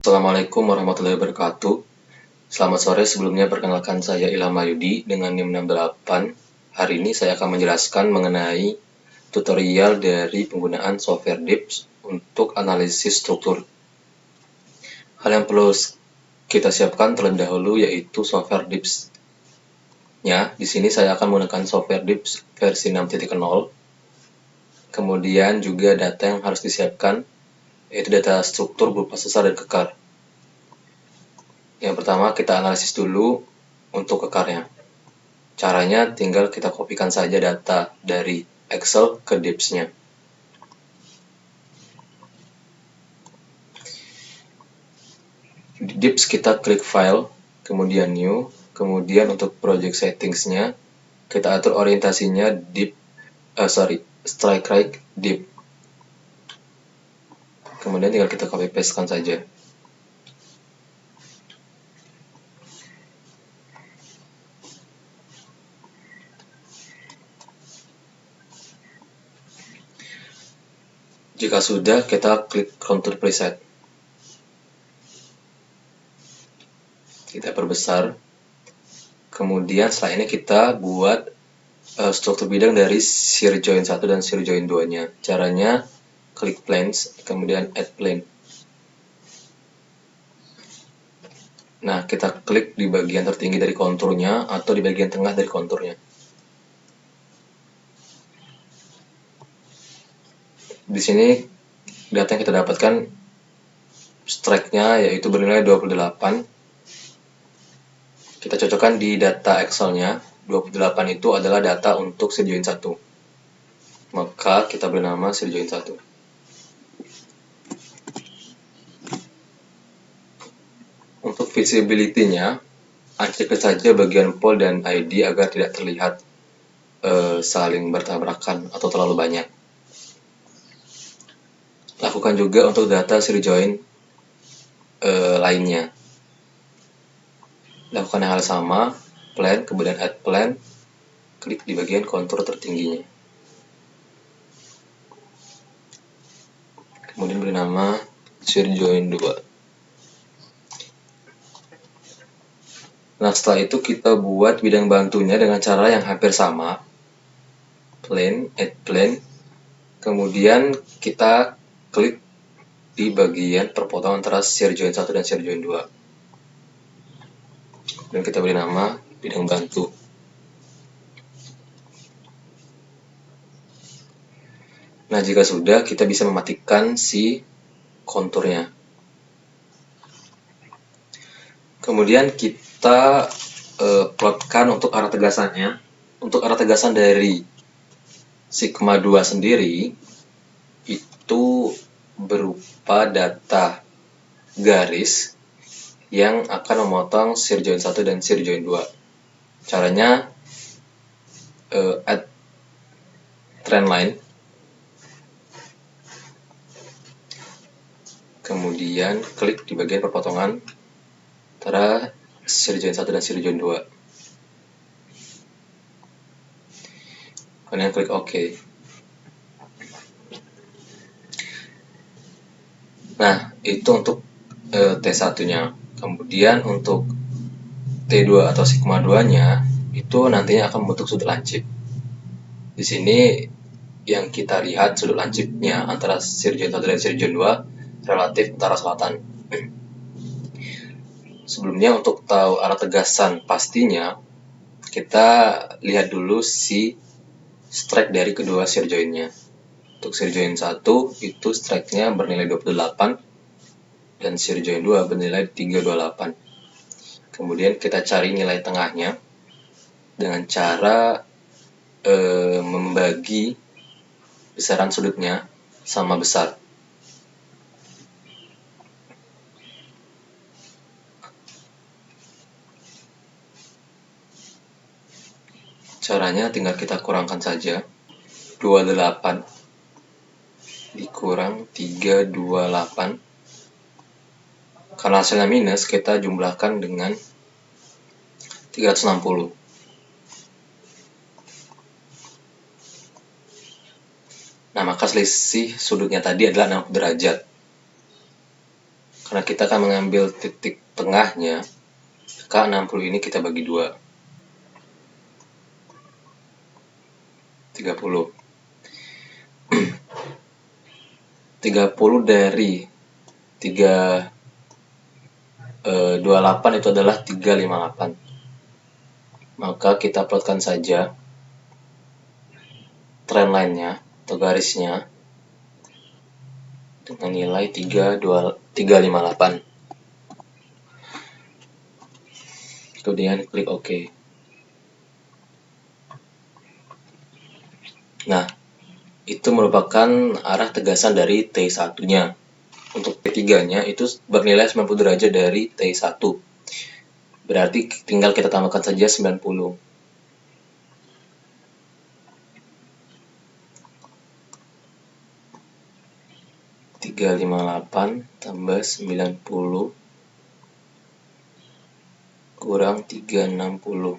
Assalamualaikum warahmatullahi wabarakatuh. Selamat sore, sebelumnya perkenalkan saya Ilham Mayudi dengan NIM 68. Hari ini saya akan menjelaskan mengenai tutorial dari penggunaan software DIPS untuk analisis struktur. Hal yang perlu kita siapkan terlebih dahulu yaitu software DIPS-nya. Di sini saya akan menggunakan software DIPS versi 6.0. Kemudian juga data yang harus disiapkan yaitu data struktur berupa sesar dan kekar. Yang pertama kita analisis dulu untuk kekarnya. Caranya tinggal kita kopikan saja data dari Excel ke DIPS-nya. Di DIPS kita klik File, kemudian New, kemudian untuk project settings-nya kita atur orientasinya strike right DIP. Kemudian tinggal kita copy pastekan saja. Jika sudah, kita klik Contour Preset. Kita perbesar. Kemudian setelah ini kita buat struktur bidang dari shear joint 1 dan shear joint 2-nya. Caranya klik Planes, kemudian Add Plane. Nah, kita klik di bagian tertinggi dari konturnya atau di bagian tengah dari konturnya. Di sini data yang kita dapatkan strike-nya yaitu bernilai 28. Kita cocokkan di data Excel-nya. 28 itu adalah data untuk shear joint 1. Maka kita beri nama shear joint 1. Untuk visibility-nya, acak saja bagian pol dan ID agar tidak terlihat saling bertabrakan atau terlalu banyak. Lakukan juga untuk data shear joint lainnya. Lakukan hal sama, plan, kemudian add plan, klik di bagian kontur tertingginya. Kemudian beri nama shear joint 2. Nah, setelah itu kita buat bidang bantunya dengan cara yang hampir sama. Plane, add plane. Kemudian kita klik di bagian perpotongan antara shear joint 1 dan shear joint 2. Dan kita beri nama bidang bantu. Nah, jika sudah, kita bisa mematikan si konturnya. Kemudian kita plotkan untuk arah tegasannya. Untuk arah tegasan dari sigma 2 sendiri itu berupa data garis yang akan memotong shear joint 1 dan shear joint 2. Caranya add trend line, kemudian klik di bagian perpotongan antara shear joint 1 dan shear joint 2. Kemudian klik OK. Nah, itu untuk T1-nya. Kemudian untuk T2 atau sigma 2-nya itu nantinya akan membentuk sudut lancip. Di sini yang kita lihat sudut lancipnya antara shear joint 1 dan shear joint 2 relatif utara selatan. Sebelumnya untuk tahu arah tegasan pastinya, kita lihat dulu si strike dari kedua shear joint-nya. Untuk shear joint 1 itu strike-nya bernilai 28 dan shear joint 2 bernilai 328. Kemudian kita cari nilai tengahnya dengan cara membagi besaran sudutnya sama besar. Caranya tinggal kita kurangkan saja. 28 dikurang 328. Karena hasilnya minus, kita jumlahkan dengan 360. Nah, maka selisih sudutnya tadi adalah 60 derajat. Karena kita akan mengambil titik tengahnya, maka 60 ini kita bagi 2. 30. 30 dari 28 itu adalah 358. Maka kita plotkan saja trend line-nya atau garisnya dengan nilai 358. Kemudian klik OK. Nah, itu merupakan arah tegasan dari T1-nya. Untuk T3-nya itu bernilai 90 derajat dari T1. Berarti tinggal kita tambahkan saja 90. Tiga lima delapan tambah 90 kurang 360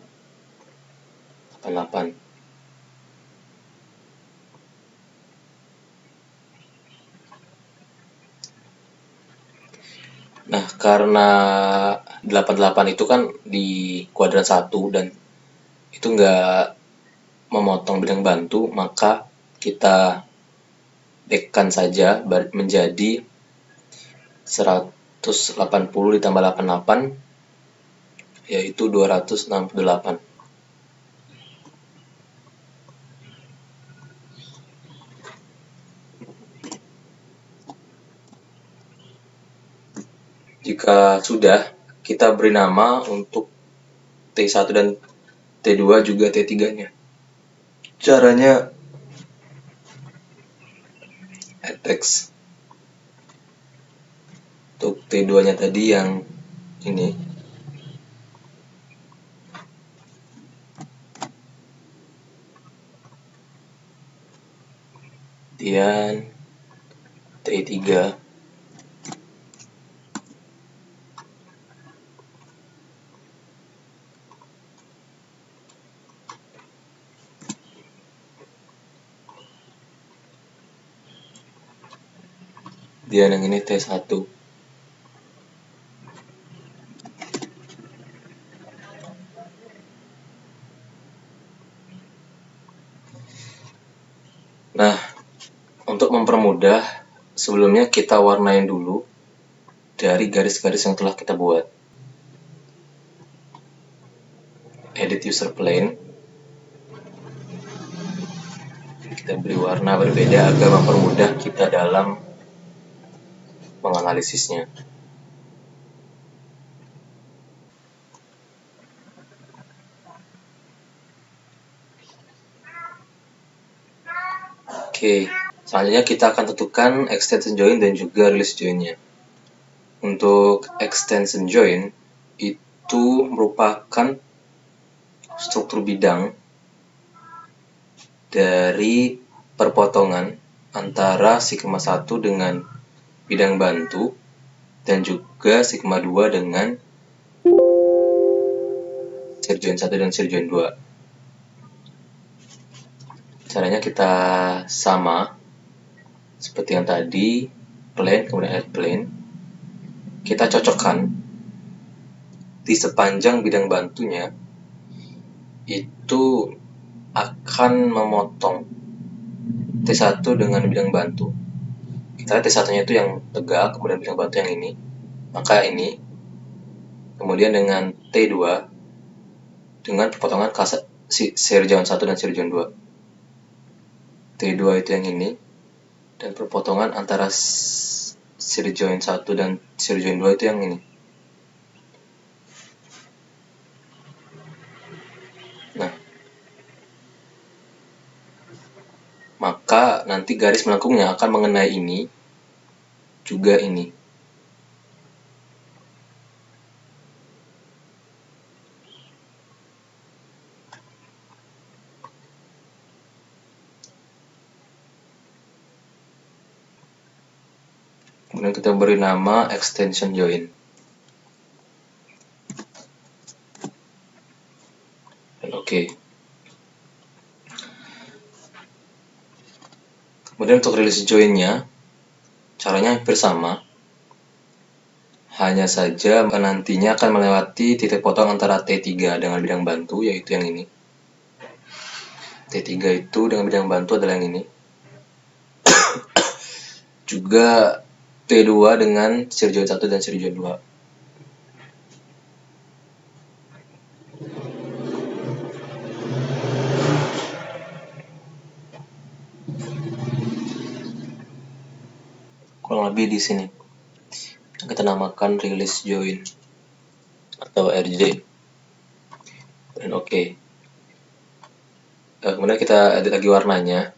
88. Nah, karena 88 itu kan di kuadran 1 dan itu nggak memotong bidang bantu, maka kita dekan saja menjadi 180 ditambah 88, yaitu 268. Jika sudah, kita beri nama untuk T1 dan T2 juga T3-nya. Caranya add text. Untuk T2-nya tadi yang ini. Kemudian T3 dia yang ini T1. Nah, untuk mempermudah, sebelumnya kita warnain dulu dari garis-garis yang telah kita buat. Edit user plane. Kita beri warna berbeda agar mempermudah kita dalam menganalisisnya. Oke, selanjutnya kita akan tentukan extension join dan juga release join-nya. Untuk extension join itu merupakan struktur bidang dari perpotongan antara sigma 1 dengan bidang bantu dan juga sigma 2 dengan shear join 1 dan shear join 2. Caranya kita sama seperti yang tadi, plane kemudian add plane. Kita cocokkan di sepanjang bidang bantunya itu akan memotong T1 dengan bidang bantu. Kita lihat T1-nya itu yang tegak, kemudian bidang bantu yang ini. Maka ini. Kemudian dengan T2 dengan perpotongan shear join 1 dan shear join 2. T2 itu yang ini. Dan perpotongan antara shear join 1 dan shear join 2 itu yang ini. Nah, maka nanti garis melengkungnya akan mengenai ini, juga ini. Kemudian kita beri nama extension join. Dan oke. Kemudian untuk release join-nya, caranya hampir sama. Hanya saja nantinya akan melewati titik potong antara T3 dengan bidang bantu, yaitu yang ini. T3 itu dengan bidang bantu adalah yang ini. Juga T2 dengan sirjoin 1 dan sirjoin 2. Kurang lebih di sini. Kita namakan release join atau RJ. Dan oke. Kemudian kita edit lagi warnanya.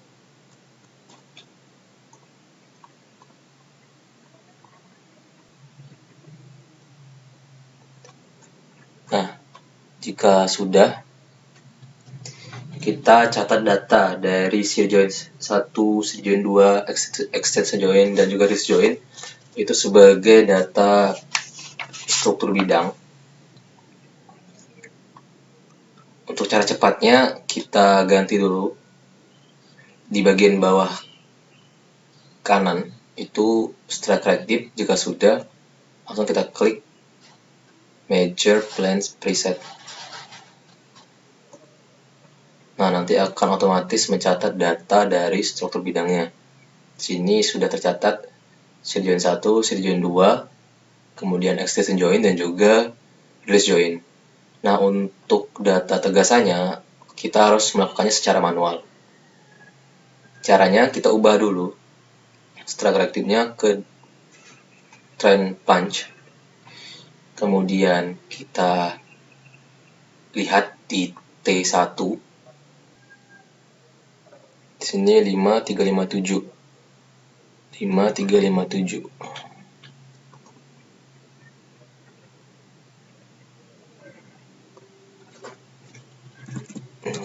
Nah, jika sudah, kita catat data dari sirjoin 1, sirjoin 2, extension join, dan juga release join itu sebagai data struktur bidang. Untuk cara cepatnya, kita ganti dulu di bagian bawah kanan itu strike right div. Jika sudah, langsung kita klik Major Plans Preset. Nah, nanti akan otomatis mencatat data dari struktur bidangnya. Sini sudah tercatat sirjoin 1, sirjoin 2, kemudian extension join, dan juga release join. Nah, untuk data tegasannya, kita harus melakukannya secara manual. Caranya, kita ubah dulu strike right div-nya ke trend punch. Kemudian kita lihat di T1. Di sini 5357. 5357.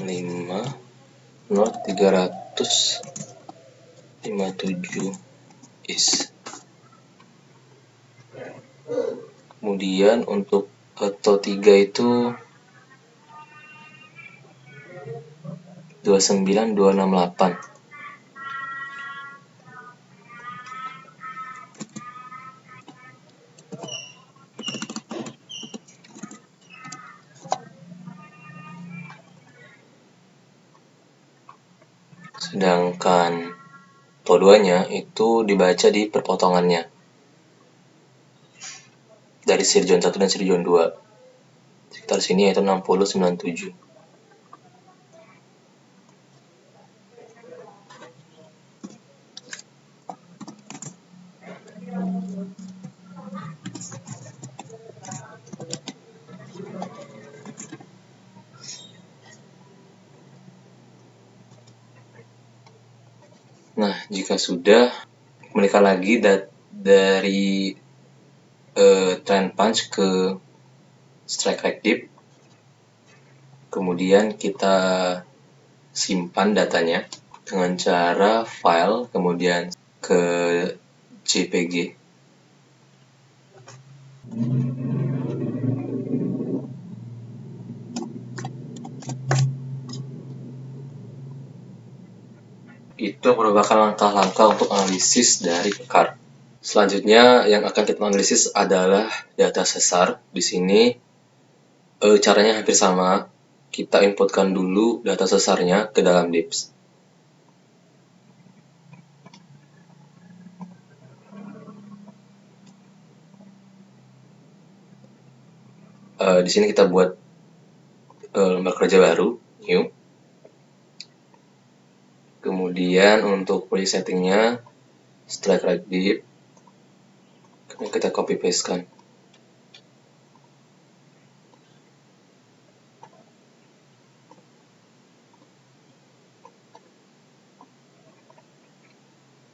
5 not 357 is. Kemudian untuk auto 3 itu 29268. Sedangkan to2-nya itu dibaca di perpotongannya dari sirjoin 1 dan sirjoin 2. Sekitar sini yaitu 6097. Nah, jika sudah, kembalikan lagi dari trend punch ke strike right div. Kemudian kita simpan datanya dengan cara file, kemudian ke JPG. Itu merupakan langkah-langkah untuk analisis dari card. Selanjutnya yang akan kita analisis adalah data sesar. Di sini caranya hampir sama. Kita inputkan dulu data sesarnya ke dalam DIPS. Di sini kita buat lembar kerja baru, new. Kemudian untuk presettingnya strike right div, kemudian kita copy paste kan.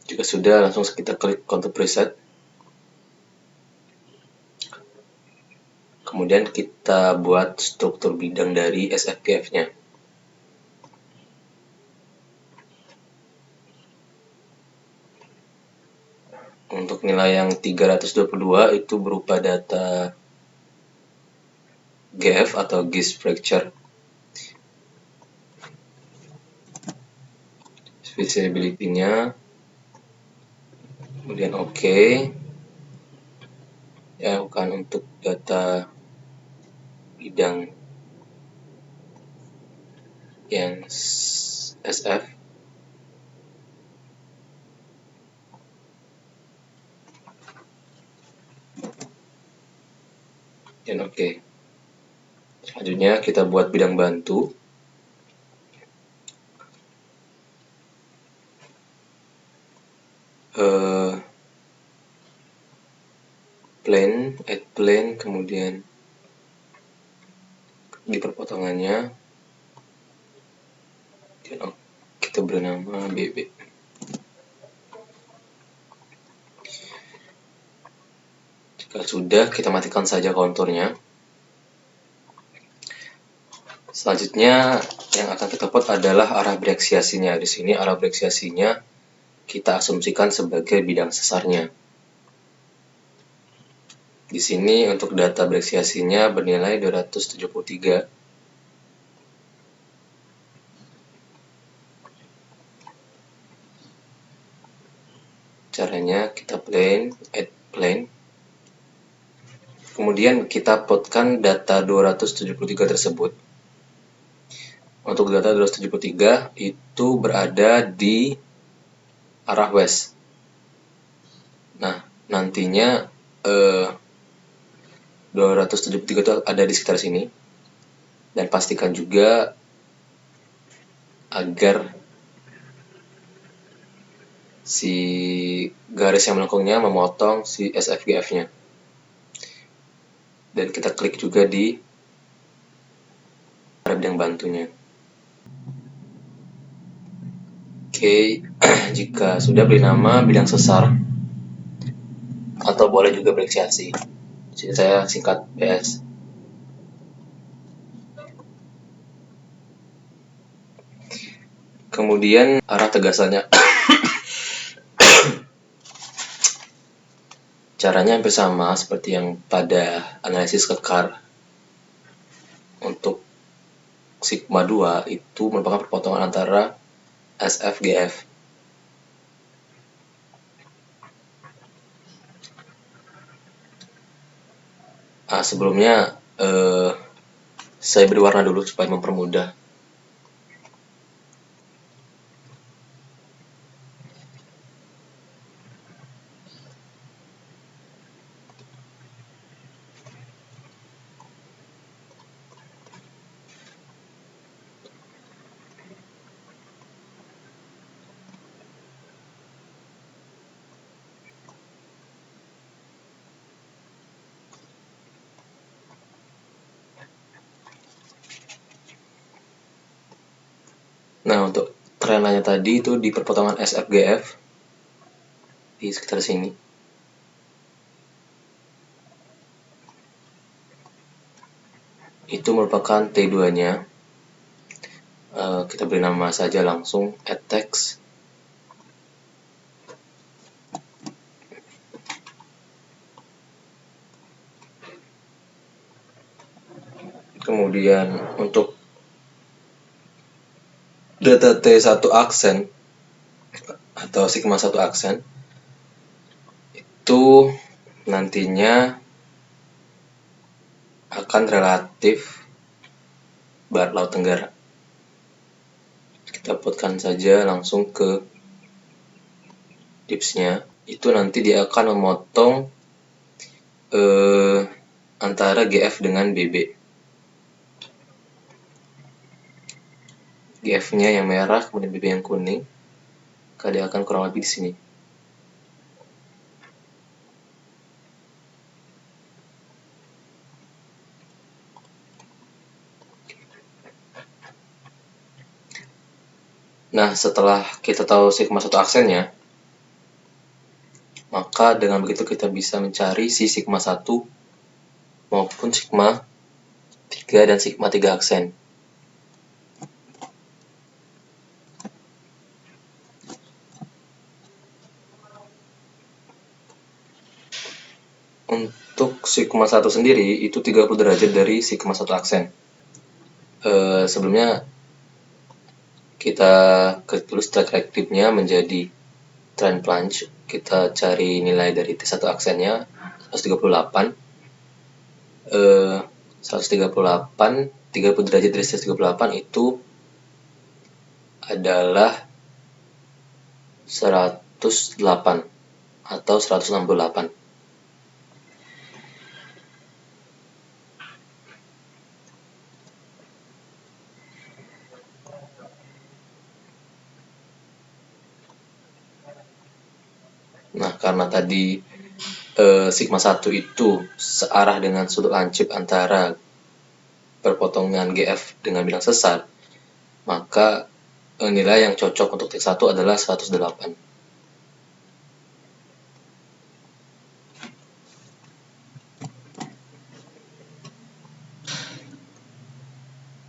Jika sudah, langsung kita klik control preset. Kemudian kita buat struktur bidang dari SFGF-nya. Untuk nilai yang 322 itu berupa data GF atau Gauge Fracture. Visibility-nya, kemudian oke. ya, bukan untuk data bidang yang SF. Dan oke. Selanjutnya kita buat bidang bantu. Add plane, kemudian di perpotongannya kita beri nama BB. Jika sudah, kita matikan saja konturnya. Selanjutnya yang akan kita buat adalah arah bereksiasinya. Di sini arah bereksiasinya kita asumsikan sebagai bidang sesarnya. Di sini untuk data bereksiasinya bernilai 273. Caranya kita add plane. Kemudian kita plotkan data 273 tersebut. Untuk data 273 itu berada di arah west. Nah, nantinya 273 itu ada di sekitar sini. Dan pastikan juga agar si garis yang melengkungnya memotong si SFGF-nya. Dan kita klik juga di bidang bantunya. Oke, jika sudah beri nama bidang sesar, atau boleh juga bereksiasi. Di sini saya singkat BS. Kemudian arah tegasannya. Caranya hampir sama seperti yang pada analisis kekar. Untuk sigma 2 itu merupakan perpotongan antara SFGF. Sebelumnya saya beri warna dulu supaya mempermudah. Nah, untuk tren lainnya tadi itu di perpotongan SFGF di sekitar sini. Itu merupakan T2-nya. Kita beri nama saja langsung add text. Kemudian untuk data T1 aksen atau sigma 1 aksen itu nantinya akan relatif barat laut tenggara. Kita putkan saja langsung ke dipsnya. Itu nanti dia akan memotong antara GF dengan BB. GF-nya yang merah, kemudian BB yang kuning. Dia akan kurang lebih di sini. Nah, setelah kita tahu sigma 1 aksennya, maka dengan begitu kita bisa mencari si sigma 1 maupun sigma 3 dan sigma 3 aksen. Untuk sigma 1 sendiri itu 30 derajat dari sigma 1 aksen. Sebelumnya kita klik dulu strike reactive-nya menjadi trend plunge. Kita cari nilai dari T1 aksennya 138. 138, 30 derajat dari 138 itu adalah 108 atau 168. Nah, karena tadi sigma 1 itu searah dengan sudut lancip antara perpotongan GF dengan bidang sesar, maka nilai yang cocok untuk T1 adalah 108.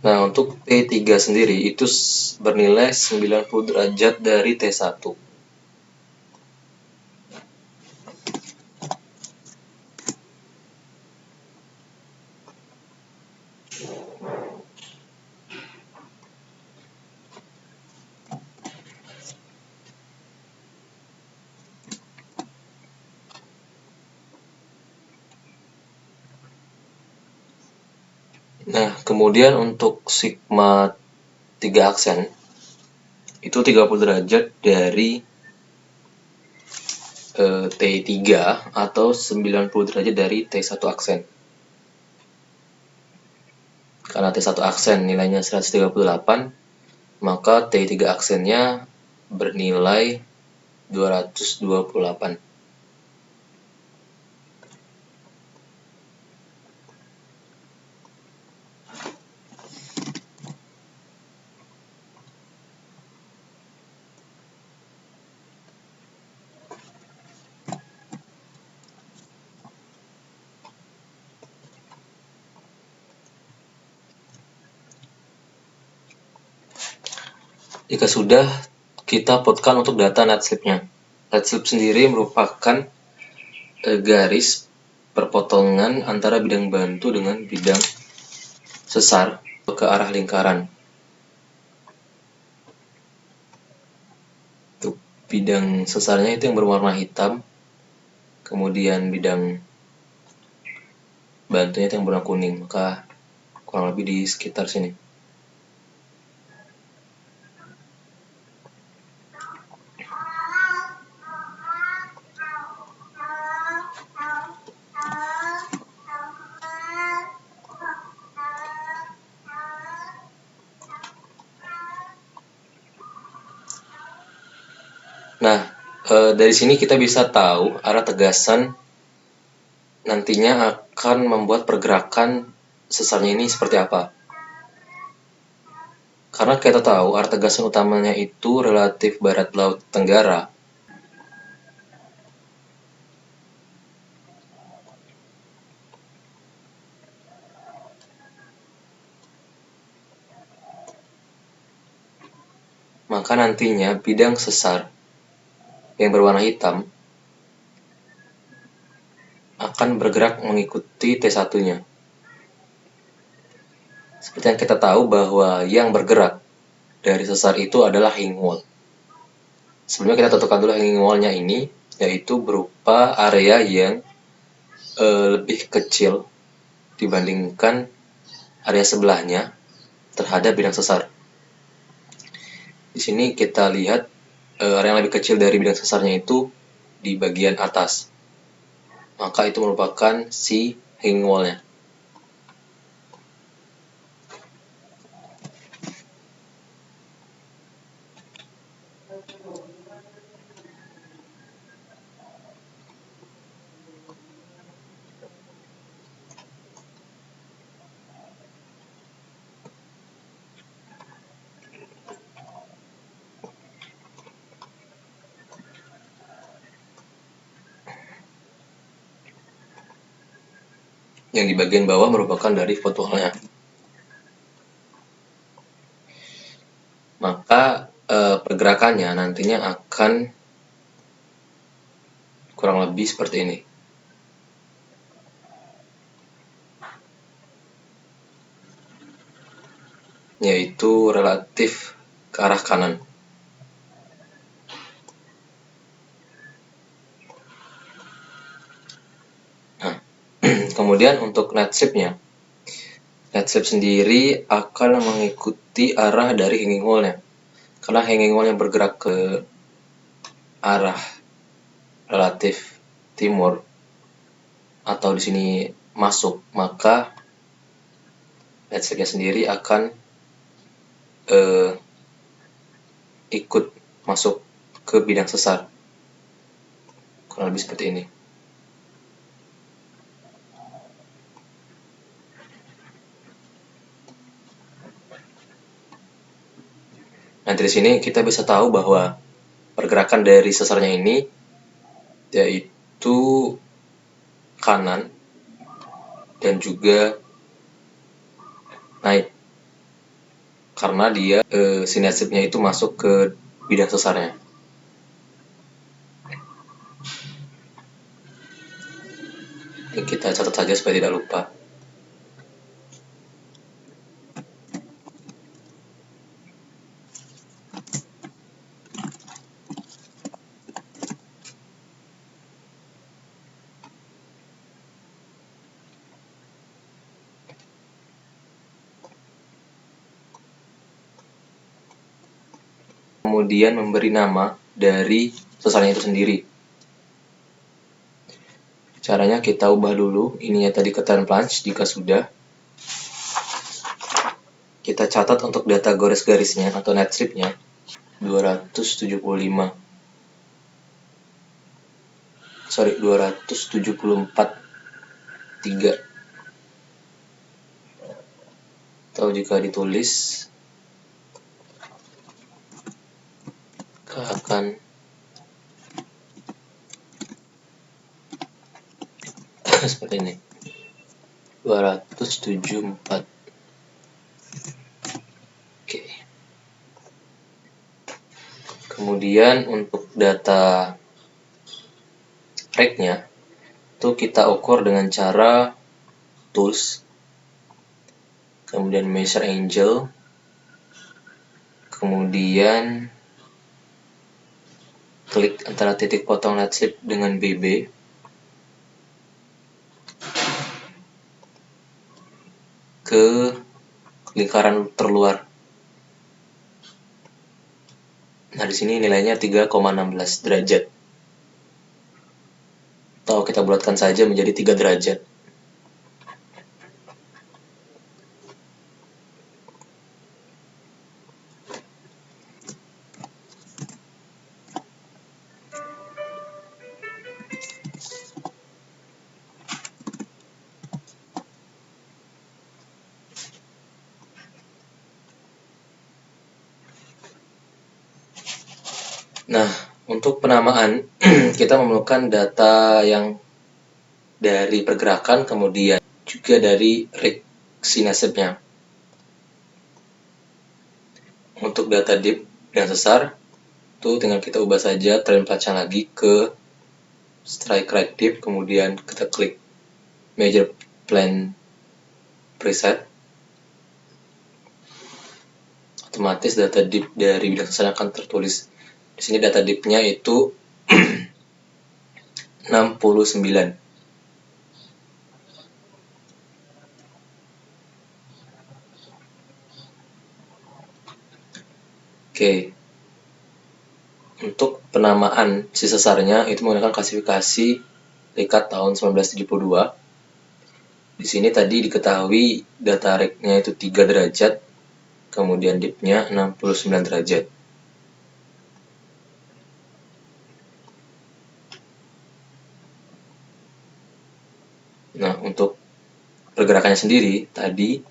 Nah, untuk T3 sendiri itu bernilai 90 derajat dari T1. Nah, kemudian untuk sigma 3 aksen itu 30 derajat dari T3 atau 90 derajat dari T1 aksen. Karena T1 aksen nilainya 138, maka T3 aksennya bernilai 228. Jika sudah, kita plotkan untuk data netslip-nya. Netslip sendiri merupakan garis perpotongan antara bidang bantu dengan bidang sesar ke arah lingkaran. Untuk bidang sesarnya itu yang berwarna hitam, kemudian bidang bantunya itu yang berwarna kuning, maka kurang lebih di sekitar sini. Nah, dari sini kita bisa tahu arah tegasan nantinya akan membuat pergerakan sesarnya ini seperti apa. Karena kita tahu arah tegasan utamanya itu relatif barat laut tenggara, maka nantinya bidang sesar yang berwarna hitam akan bergerak mengikuti T1-nya. Seperti yang kita tahu bahwa yang bergerak dari sesar itu adalah hanging wall. Sebelumnya kita tentukan dulu hanging wall-nya ini, yaitu berupa area yang lebih kecil dibandingkan area sebelahnya terhadap bidang sesar. Di sini kita lihat area yang lebih kecil dari bidang sesarnya itu di bagian atas. Maka itu merupakan si hanging wall-nya. Yang di bagian bawah merupakan dari footwall-nya. Maka pergerakannya nantinya akan kurang lebih seperti ini. Yaitu relatif ke arah kanan. Kemudian untuk net shape-nya, net shape sendiri akan mengikuti arah dari hanging wall-nya. Karena hanging wall-nya bergerak ke arah relatif timur atau di sini masuk, maka net shape-nya sendiri akan ikut masuk ke bidang sesar. Kurang lebih seperti ini. Nah, dari sini kita bisa tahu bahwa pergerakan dari sesarnya ini yaitu kanan dan juga naik karena dia sinasipnya itu masuk ke bidang sesarnya. Ini kita catat saja supaya tidak lupa. Kemudian memberi nama dari sesarnya itu sendiri. Caranya kita ubah dulu ininya tadi ke turn plunge jika sudah. Kita catat untuk data garis-garisnya atau net stripnya 274 3. Atau jika ditulis akan seperti ini 274. Oke. Kemudian untuk data rake-nya itu kita ukur dengan cara tools, kemudian measure angle, kemudian klik antara titik potong net shape dengan BB, ke lingkaran terluar. Nah, di sini nilainya 3,16 derajat. Atau kita bulatkan saja menjadi 3 derajat. Nah, untuk penamaan kita memerlukan data yang dari pergerakan, kemudian juga dari reaksi nasibnya. Untuk data dip dan sesar, itu tinggal kita ubah saja trend plunge lagi ke strike right dip, kemudian kita klik measure plan preset. Otomatis data dip dari bidang sesar akan tertulis. Di sini data dipnya itu 69. Oke. Untuk penamaan si sesarnya itu menggunakan klasifikasi Likert tahun 1972. Di sini tadi diketahui data rake-nya itu 3 derajat, kemudian dip-nya 69 derajat. Nah, untuk pergerakannya sendiri tadi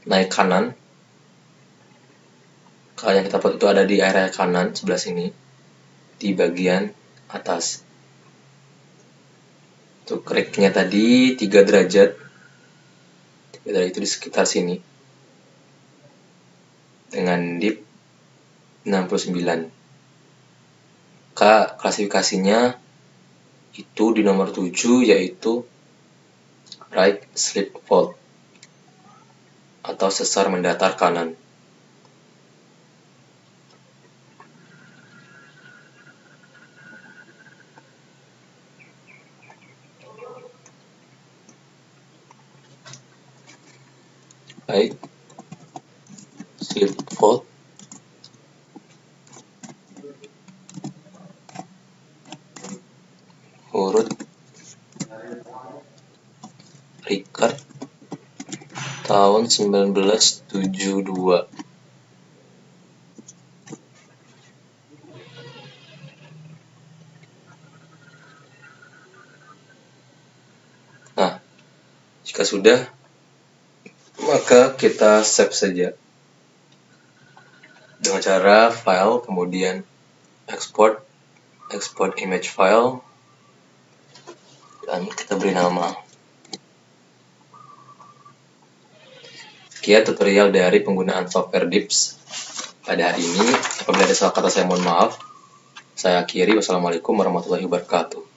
naik kanan. Kalau yang kita buat itu ada di area kanan sebelah sini, di bagian atas. Untuk rake-nya tadi 3 derajat. 3 derajat itu di sekitar sini. Dengan dip 69. Klasifikasinya itu di nomor 7 yaitu right slip fault atau sesar mendatar kanan. Baik, slip fold, urut, record, tahun 1972. Nah, jika sudah, maka kita save saja dengan cara file, kemudian export image file, dan kita beri nama. Sekian tutorial dari penggunaan software DIPS pada hari ini. Apabila ada salah kata saya mohon maaf. Saya akhiri. Wassalamualaikum warahmatullahi wabarakatuh.